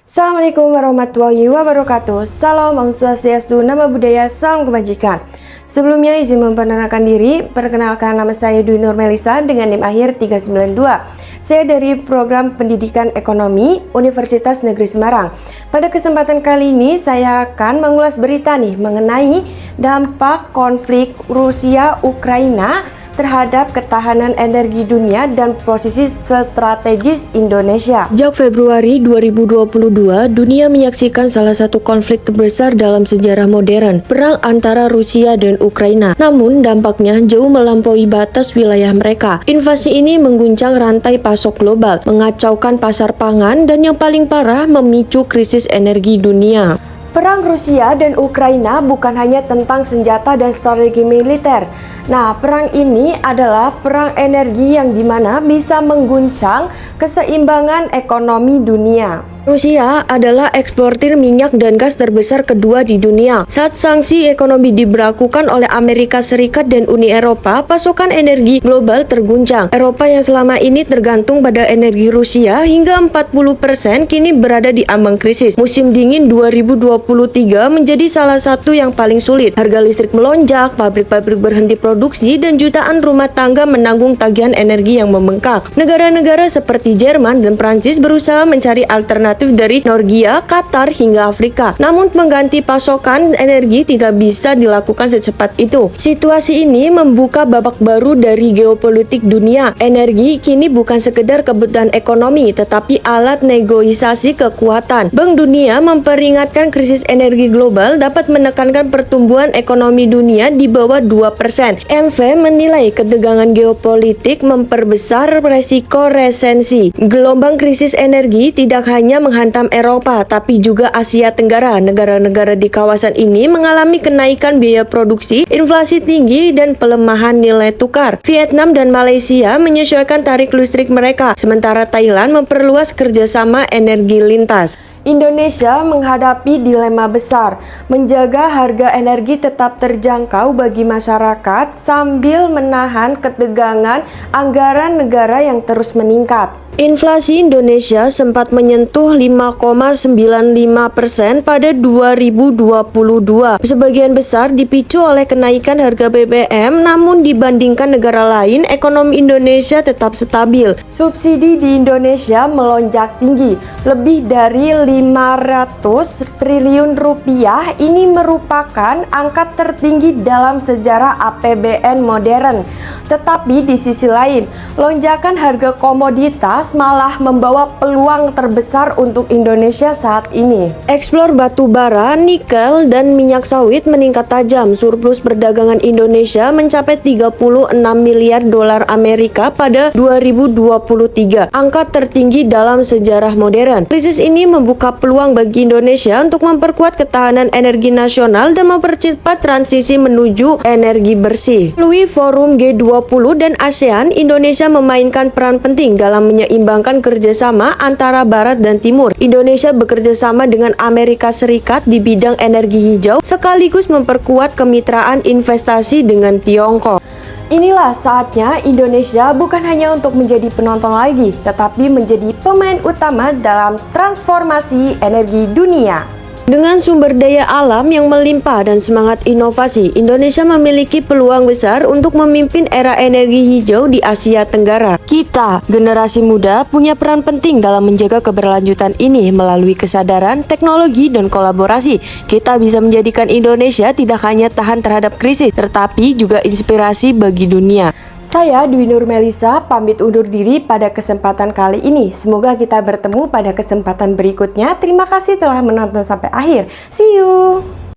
Assalamualaikum warahmatullahi wabarakatuh. Salam, Om Swastiastu, Nama Budaya, Salam Kebajikan. Sebelumnya izin memperkenalkan diri. Perkenalkan, nama saya Dwi Nur Melisa dengan NIM akhir 392. Saya dari Program Pendidikan Ekonomi Universitas Negeri Semarang. Pada kesempatan kali ini saya akan mengulas berita mengenai dampak konflik Rusia-Ukraina terhadap ketahanan energi dunia dan posisi strategis Indonesia. Sejak Februari 2022, dunia menyaksikan salah satu konflik terbesar dalam sejarah modern, perang antara Rusia dan Ukraina. Namun, dampaknya jauh melampaui batas wilayah mereka. Invasi ini mengguncang rantai pasok global, mengacaukan pasar pangan, dan yang paling parah, memicu krisis energi dunia. Perang Rusia dan Ukraina bukan hanya tentang senjata dan strategi militer. Nah, perang ini adalah perang energi yang dimana bisa mengguncang keseimbangan ekonomi dunia. Rusia adalah eksportir minyak dan gas terbesar kedua di dunia. Saat sanksi ekonomi diberlakukan oleh Amerika Serikat dan Uni Eropa, pasokan energi global terguncang. Eropa yang selama ini tergantung pada energi Rusia hingga 40% kini berada di ambang krisis. Musim dingin 2023 menjadi salah satu yang paling sulit. Harga listrik melonjak, pabrik-pabrik berhenti produksi, dan jutaan rumah tangga menanggung tagihan energi yang membengkak. Negara-negara seperti Jerman dan Prancis berusaha mencari alternatif dari Norwegia, Qatar, hingga Afrika. Namun pengganti pasokan energi tidak bisa dilakukan secepat itu. Situasi ini membuka babak baru dari geopolitik dunia. Energi kini bukan sekedar kebutuhan ekonomi, tetapi alat negosiasi kekuatan. Bank Dunia memperingatkan krisis energi global dapat menekankan pertumbuhan ekonomi dunia di bawah 2%. MV menilai ketegangan geopolitik memperbesar resiko resensi. Gelombang krisis energi tidak hanya menghantam Eropa, tapi juga Asia Tenggara. Negara-negara di kawasan ini mengalami kenaikan biaya produksi, inflasi tinggi, dan pelemahan nilai tukar. Vietnam dan Malaysia menyesuaikan tarif listrik mereka, sementara Thailand memperluas kerjasama energi lintas. Indonesia menghadapi dilema besar, menjaga harga energi tetap terjangkau bagi masyarakat sambil menahan ketegangan anggaran negara yang terus meningkat. Inflasi Indonesia sempat menyentuh 5,95% pada 2022. Sebagian besar dipicu oleh kenaikan harga BBM, namun dibandingkan negara lain, ekonomi Indonesia tetap stabil. Subsidi di Indonesia melonjak tinggi, lebih dari 500 triliun rupiah. Ini merupakan angka tertinggi dalam sejarah APBN modern. Tetapi di sisi lain, lonjakan harga komoditas malah membawa peluang terbesar untuk Indonesia saat ini. Ekspor batu bara, nikel, dan minyak sawit meningkat tajam. Surplus perdagangan Indonesia mencapai 36 miliar dolar Amerika pada 2023, angka tertinggi dalam sejarah modern. Krisis ini membuka peluang bagi Indonesia untuk memperkuat ketahanan energi nasional dan mempercepat transisi menuju energi bersih. Melalui forum G20 dan ASEAN, Indonesia memainkan peran penting dalam menyeimbangkan kerjasama antara Barat dan Timur. Indonesia bekerjasama dengan Amerika Serikat di bidang energi hijau, sekaligus memperkuat kemitraan investasi dengan Tiongkok. Inilah saatnya Indonesia bukan hanya untuk menjadi penonton lagi, tetapi menjadi pemain utama dalam transformasi energi dunia. Dengan sumber daya alam yang melimpah dan semangat inovasi, Indonesia memiliki peluang besar untuk memimpin era energi hijau di Asia Tenggara. Kita, generasi muda, punya peran penting dalam menjaga keberlanjutan ini melalui kesadaran, teknologi, dan kolaborasi. Kita bisa menjadikan Indonesia tidak hanya tahan terhadap krisis, tetapi juga inspirasi bagi dunia. Saya Dwi Nur Melisa pamit undur diri pada kesempatan kali ini. Semoga kita bertemu pada kesempatan berikutnya. Terima kasih telah menonton sampai akhir. See you!